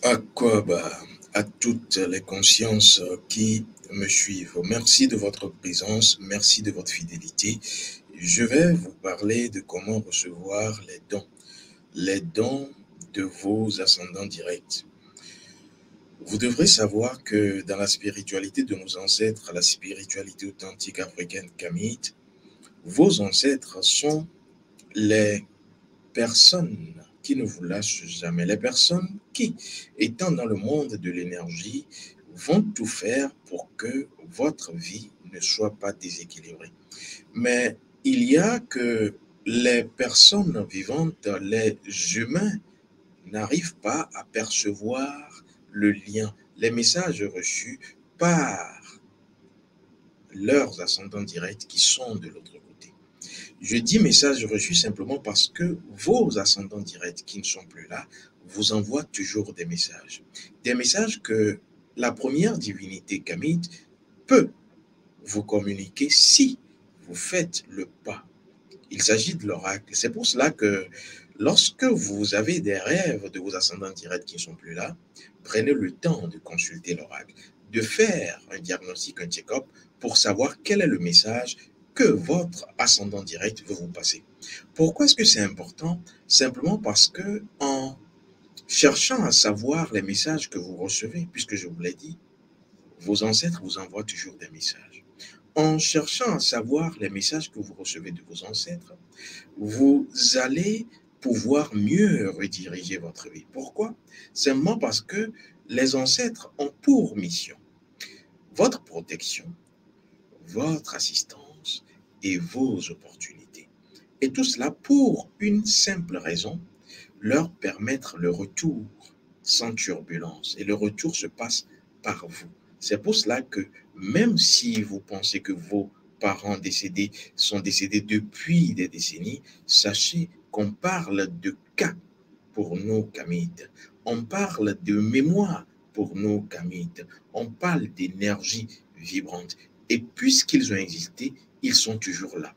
Aquaba, à toutes les consciences qui me suivent, merci de votre présence, merci de votre fidélité. Je vais vous parler de comment recevoir les dons de vos ascendants directs. Vous devrez savoir que dans la spiritualité de nos ancêtres, la spiritualité authentique africaine kamite, vos ancêtres sont les personnes qui ne vous lâchent jamais, les personnes qui, étant dans le monde de l'énergie, vont tout faire pour que votre vie ne soit pas déséquilibrée. Mais il y a que les personnes vivantes, les humains, n'arrivent pas à percevoir le lien, les messages reçus par leurs ascendants directs qui sont de l'autre côté. Je dis message reçu simplement parce que vos ascendants directs qui ne sont plus là vous envoient toujours des messages. Des messages que la première divinité kamite peut vous communiquer si vous faites le pas. Il s'agit de l'oracle. C'est pour cela que lorsque vous avez des rêves de vos ascendants directs qui ne sont plus là, prenez le temps de consulter l'oracle, de faire un diagnostic, un check-up pour savoir quel est le message que votre ascendant direct veut vous passer. Pourquoi est-ce que c'est important? Simplement parce que en cherchant à savoir les messages que vous recevez, puisque je vous l'ai dit, vos ancêtres vous envoient toujours des messages. En cherchant à savoir les messages que vous recevez de vos ancêtres, vous allez pouvoir mieux rediriger votre vie. Pourquoi? Simplement parce que les ancêtres ont pour mission votre protection, votre assistance et vos opportunités. Et tout cela pour une simple raison, leur permettre le retour sans turbulence. Et le retour se passe par vous. C'est pour cela que même si vous pensez que vos parents décédés sont décédés depuis des décennies, sachez qu'on parle de cas pour nos kamites. On parle de mémoire pour nos kamites. On parle d'énergie vibrante. Et puisqu'ils ont existé, ils sont toujours là.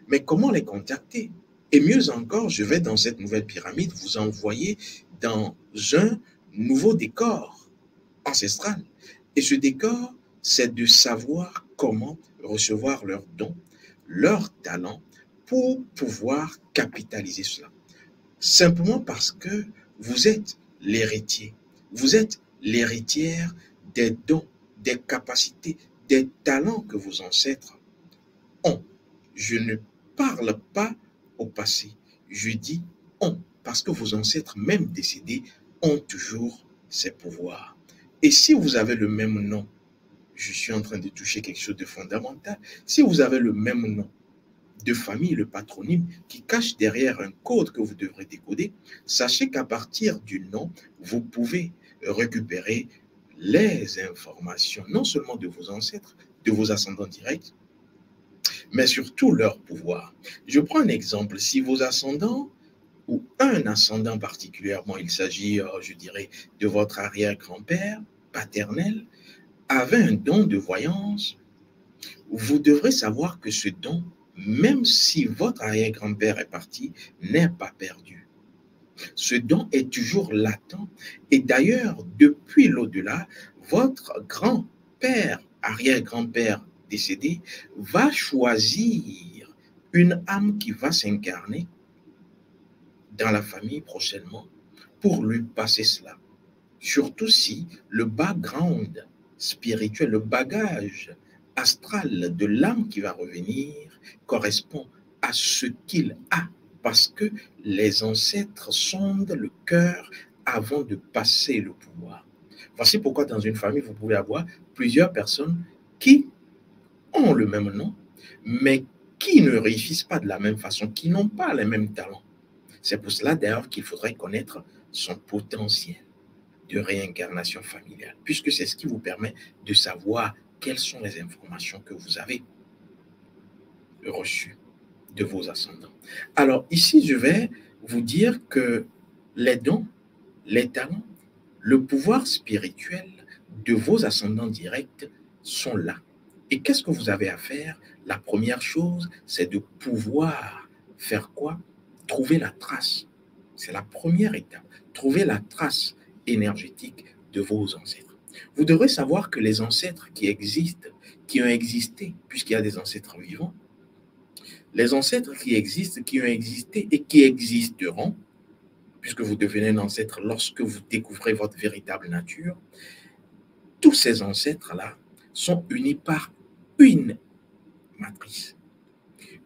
Mais comment les contacter? Et mieux encore, je vais dans cette nouvelle pyramide vous envoyer dans un nouveau décor ancestral. Et ce décor, c'est de savoir comment recevoir leurs dons, leurs talents pour pouvoir capitaliser cela. Simplement parce que vous êtes l'héritier. Vous êtes l'héritière des dons, des capacités, des talents que vos ancêtres ont. Je ne parle pas au passé. Je dis ont, parce que vos ancêtres, même décédés, ont toujours ces pouvoirs. Et si vous avez le même nom, je suis en train de toucher quelque chose de fondamental. Si vous avez le même nom de famille, le patronyme, qui cache derrière un code que vous devrez décoder, sachez qu'à partir du nom, vous pouvez récupérer les informations, non seulement de vos ancêtres, de vos ascendants directs, mais surtout leur pouvoir. Je prends un exemple. Si vos ascendants, ou un ascendant particulièrement, il s'agit, je dirais, de votre arrière-grand-père paternel, avait un don de voyance, vous devrez savoir que ce don, même si votre arrière-grand-père est parti, n'est pas perdu. Ce don est toujours latent. Et d'ailleurs, depuis l'au-delà, votre grand-père, arrière-grand-père décédé, va choisir une âme qui va s'incarner dans la famille prochainement pour lui passer cela. Surtout si le background spirituel, le bagage astral de l'âme qui va revenir correspond à ce qu'il a, parce que les ancêtres sondent le cœur avant de passer le pouvoir. Voici pourquoi dans une famille, vous pouvez avoir plusieurs personnes qui ont le même nom, mais qui ne réussissent pas de la même façon, qui n'ont pas les mêmes talents. C'est pour cela d'ailleurs qu'il faudrait connaître son potentiel de réincarnation familiale, puisque c'est ce qui vous permet de savoir quelles sont les informations que vous avez reçues de vos ascendants. Alors ici, je vais vous dire que les dons, les talents, le pouvoir spirituel de vos ascendants directs sont là. Et qu'est-ce que vous avez à faire? La première chose, c'est de pouvoir faire quoi? Trouver la trace. C'est la première étape. Trouver la trace énergétique de vos ancêtres. Vous devrez savoir que les ancêtres qui existent, qui ont existé, puisqu'il y a des ancêtres vivants, les ancêtres qui existent, qui ont existé et qui existeront, puisque vous devenez un ancêtre lorsque vous découvrez votre véritable nature, tous ces ancêtres-là sont unis par une matrice.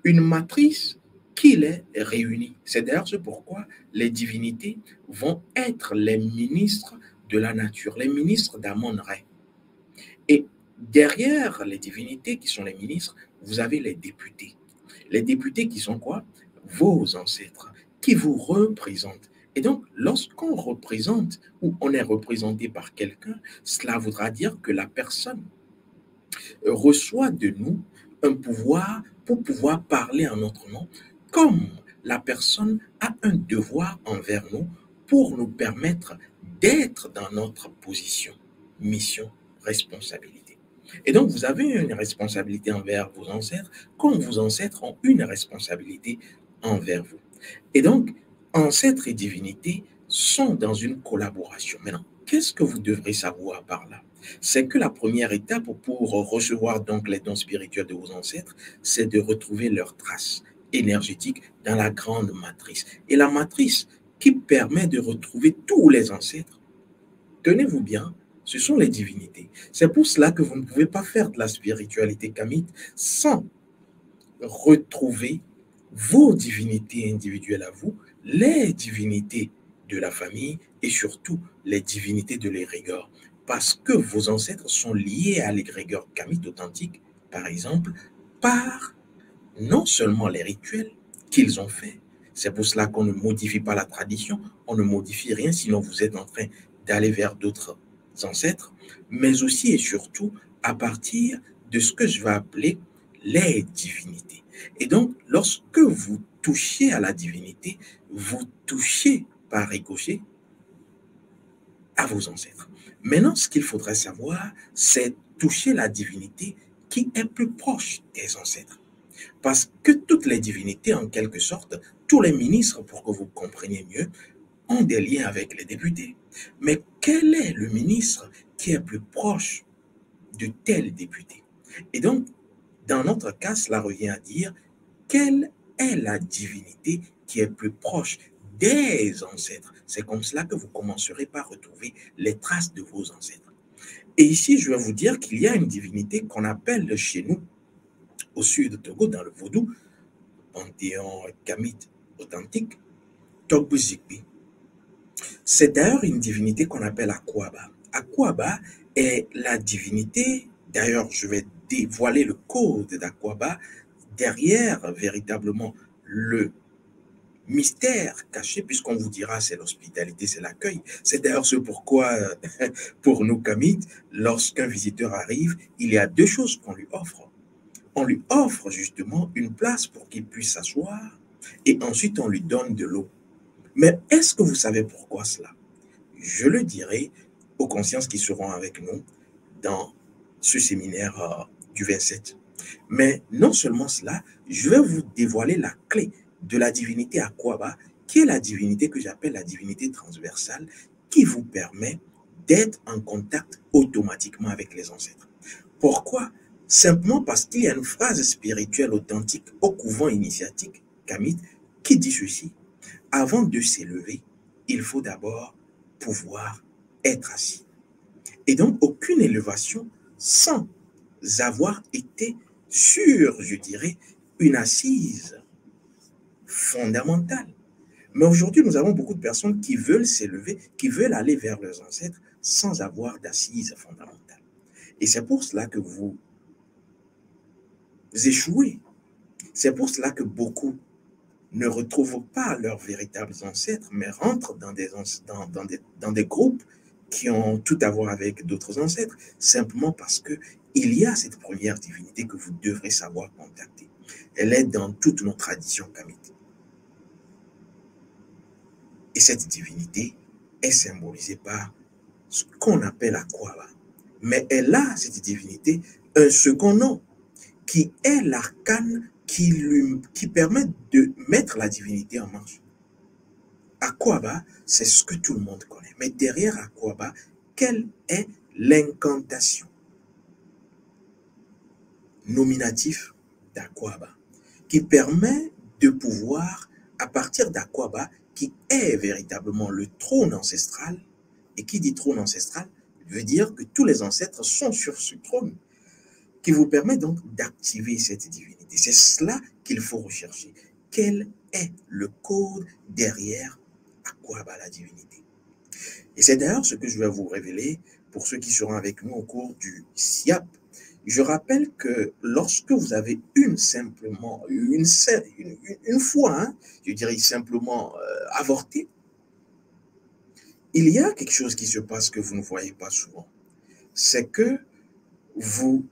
Une matrice qui les réunit. C'est d'ailleurs ce pourquoi les divinités vont être les ministres de la nature, les ministres d'Amon-Ré. Et derrière les divinités qui sont les ministres, vous avez les députés. Les députés qui sont quoi? Vos ancêtres, qui vous représentent. Et donc, lorsqu'on représente ou on est représenté par quelqu'un, cela voudra dire que la personne reçoit de nous un pouvoir pour pouvoir parler en notre nom, comme la personne a un devoir envers nous pour nous permettre d'être dans notre position, mission, responsabilité. Et donc, vous avez une responsabilité envers vos ancêtres, comme vos ancêtres ont une responsabilité envers vous. Et donc, ancêtres et divinités sont dans une collaboration. Maintenant, qu'est-ce que vous devrez savoir par là? C'est que la première étape pour recevoir donc les dons spirituels de vos ancêtres, c'est de retrouver leurs traces énergétiques dans la grande matrice. Et la matrice qui permet de retrouver tous les ancêtres, tenez-vous bien, ce sont les divinités. C'est pour cela que vous ne pouvez pas faire de la spiritualité kamite sans retrouver vos divinités individuelles à vous, les divinités de la famille et surtout les divinités de l'égrégore. Parce que vos ancêtres sont liés à l'égrégore kamite authentique, par exemple, par non seulement les rituels qu'ils ont faits, c'est pour cela qu'on ne modifie pas la tradition, on ne modifie rien, sinon vous êtes en train d'aller vers d'autres ancêtres, mais aussi et surtout à partir de ce que je vais appeler les divinités. Et donc, lorsque vous touchez à la divinité, vous touchez par ricochet à vos ancêtres. Maintenant, ce qu'il faudrait savoir, c'est toucher la divinité qui est plus proche des ancêtres. Parce que toutes les divinités, en quelque sorte, tous les ministres, pour que vous compreniez mieux, ont des liens avec les députés. Mais quel est le ministre qui est plus proche de tel député? Et donc, dans notre cas, cela revient à dire quelle est la divinité qui est plus proche des ancêtres. C'est comme cela que vous commencerez par retrouver les traces de vos ancêtres. Et ici, je vais vous dire qu'il y a une divinité qu'on appelle chez nous, au sud de Togo, dans le vaudou, panthéon kamite authentique, Togbuzikbi. C'est d'ailleurs une divinité qu'on appelle Akwaba. Akwaba est la divinité, d'ailleurs je vais dévoiler le code d'Akwaba, derrière véritablement le mystère caché, puisqu'on vous dira c'est l'hospitalité, c'est l'accueil. C'est d'ailleurs ce pourquoi, pour nous Kamites, lorsqu'un visiteur arrive, il y a deux choses qu'on lui offre. On lui offre justement une place pour qu'il puisse s'asseoir, et ensuite on lui donne de l'eau. Mais est-ce que vous savez pourquoi cela? Je le dirai aux consciences qui seront avec nous dans ce séminaire du 27. Mais non seulement cela, je vais vous dévoiler la clé de la divinité Akwaba, qui est la divinité que j'appelle la divinité transversale, qui vous permet d'être en contact automatiquement avec les ancêtres. Pourquoi? Simplement parce qu'il y a une phrase spirituelle authentique au couvent initiatique kamite qui dit ceci: avant de s'élever, il faut d'abord pouvoir être assis. Et donc, aucune élévation sans avoir été sur, je dirais, une assise fondamentale. Mais aujourd'hui, nous avons beaucoup de personnes qui veulent s'élever, qui veulent aller vers leurs ancêtres sans avoir d'assise fondamentale. Et c'est pour cela que vous échouez. C'est pour cela que beaucoup ne retrouvent pas leurs véritables ancêtres, mais rentrent dans des groupes qui ont tout à voir avec d'autres ancêtres, simplement parce que il y a cette première divinité que vous devrez savoir contacter. Elle est dans toutes nos traditions kamites. Et cette divinité est symbolisée par ce qu'on appelle Akwaba. Mais elle a, cette divinité, un second nom, qui est l'arcane qui permet de mettre la divinité en marche. Aquaba, c'est ce que tout le monde connaît. Mais derrière Aquaba, quelle est l'incantation nominatif d'Aquaba qui permet de pouvoir, à partir d'Aquaba, qui est véritablement le trône ancestral, et qui dit trône ancestral, veut dire que tous les ancêtres sont sur ce trône, qui vous permet donc d'activer cette divinité. C'est cela qu'il faut rechercher. Quel est le code derrière Aquaba, la divinité? Et c'est d'ailleurs ce que je vais vous révéler pour ceux qui seront avec nous au cours du SIAP. Je rappelle que lorsque vous avez une fois, hein, je dirais simplement avorté, il y a quelque chose qui se passe que vous ne voyez pas souvent. C'est que vous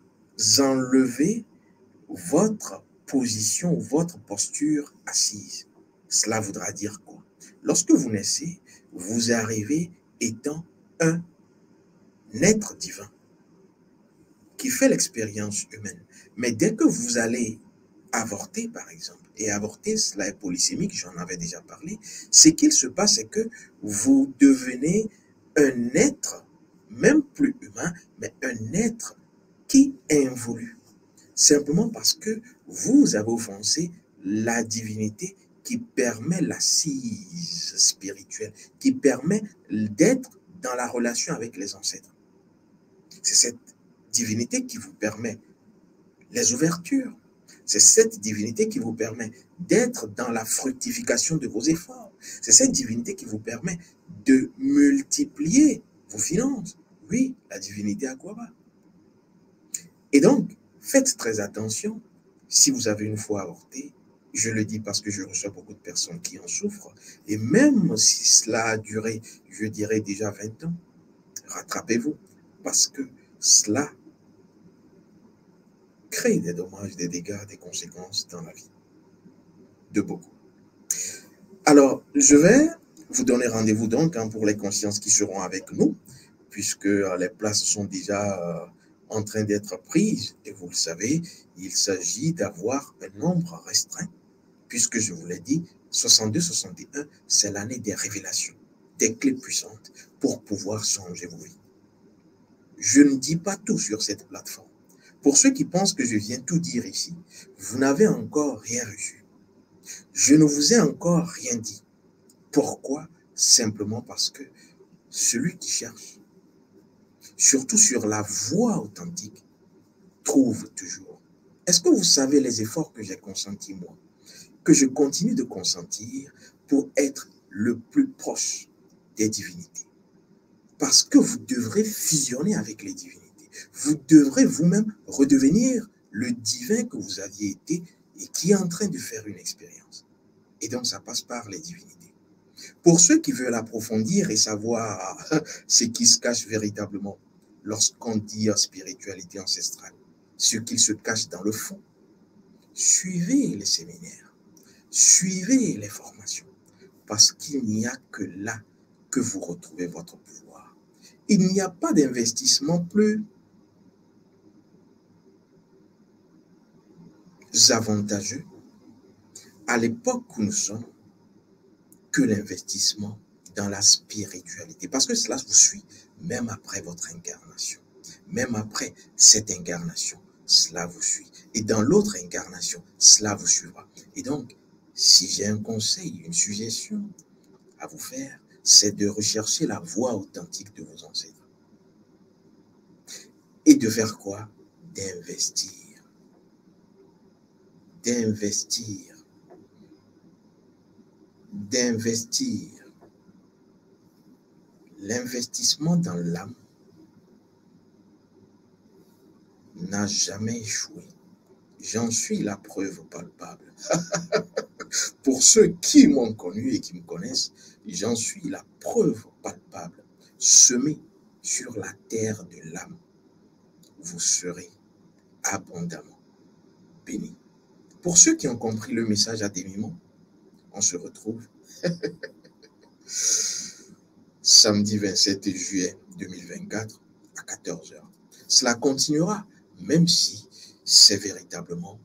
enlevez votre position, votre posture assise. Cela voudra dire quoi? Lorsque vous naissez, vous arrivez étant un être divin qui fait l'expérience humaine. Mais dès que vous allez avorter, par exemple, et avorter, cela est polysémique, j'en avais déjà parlé, ce qu'il se passe, c'est que vous devenez un être, même plus humain, mais un être qui involue. Simplement parce que vous avez offensé la divinité qui permet l'assise spirituelle, qui permet d'être dans la relation avec les ancêtres. C'est cette divinité qui vous permet les ouvertures. C'est cette divinité qui vous permet d'être dans la fructification de vos efforts. C'est cette divinité qui vous permet de multiplier vos finances. Oui, la divinité Aquaba. Et donc, faites très attention. Si vous avez une fois avorté, je le dis parce que je reçois beaucoup de personnes qui en souffrent, et même si cela a duré, je dirais déjà 20 ans, rattrapez-vous, parce que cela crée des dommages, des dégâts, des conséquences dans la vie de beaucoup. Alors, je vais vous donner rendez-vous donc pour les consciences qui seront avec nous, puisque les places sont déjà en train d'être prises. Et vous le savez, il s'agit d'avoir un nombre restreint, puisque je vous l'ai dit, 62-61, c'est l'année des révélations, des clés puissantes pour pouvoir changer vos vies. Je ne dis pas tout sur cette plateforme. Pour ceux qui pensent que je viens tout dire ici, vous n'avez encore rien reçu. Je ne vous ai encore rien dit. Pourquoi? Simplement parce que celui qui cherche, surtout sur la voie authentique, trouve toujours. Est-ce que vous savez les efforts que j'ai consentis moi, que je continue de consentir pour être le plus proche des divinités? Parce que vous devrez fusionner avec les divinités. Vous devrez vous-même redevenir le divin que vous aviez été et qui est en train de faire une expérience. Et donc, ça passe par les divinités. Pour ceux qui veulent approfondir et savoir ce qui se cache véritablement lorsqu'on dit spiritualité ancestrale, ce qu'il se cache dans le fond, suivez les séminaires, suivez les formations, parce qu'il n'y a que là que vous retrouvez votre pouvoir. Il n'y a pas d'investissement plus avantageux à l'époque où nous sommes que l'investissement dans la spiritualité. Parce que cela vous suit même après votre incarnation. Même après cette incarnation, cela vous suit. Et dans l'autre incarnation, cela vous suivra. Et donc, si j'ai un conseil, une suggestion à vous faire, c'est de rechercher la voie authentique de vos ancêtres. Et de faire quoi? D'investir. D'investir. D'investir. L'investissement dans l'âme n'a jamais échoué. J'en suis la preuve palpable. Pour ceux qui m'ont connu et qui me connaissent, j'en suis la preuve palpable. Semez sur la terre de l'âme, vous serez abondamment bénis. Pour ceux qui ont compris le message à demi-mot, on se retrouve samedi 27 juillet 2024 à 14 h. Cela continuera, même si c'est véritablement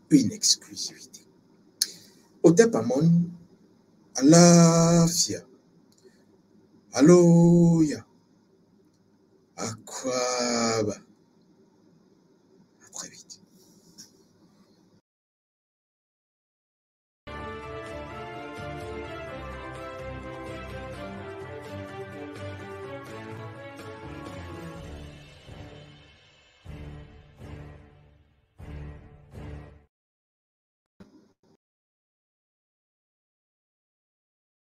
une exclusivité. Otep Amon, àlàáfíà, hallelujah, akwaba.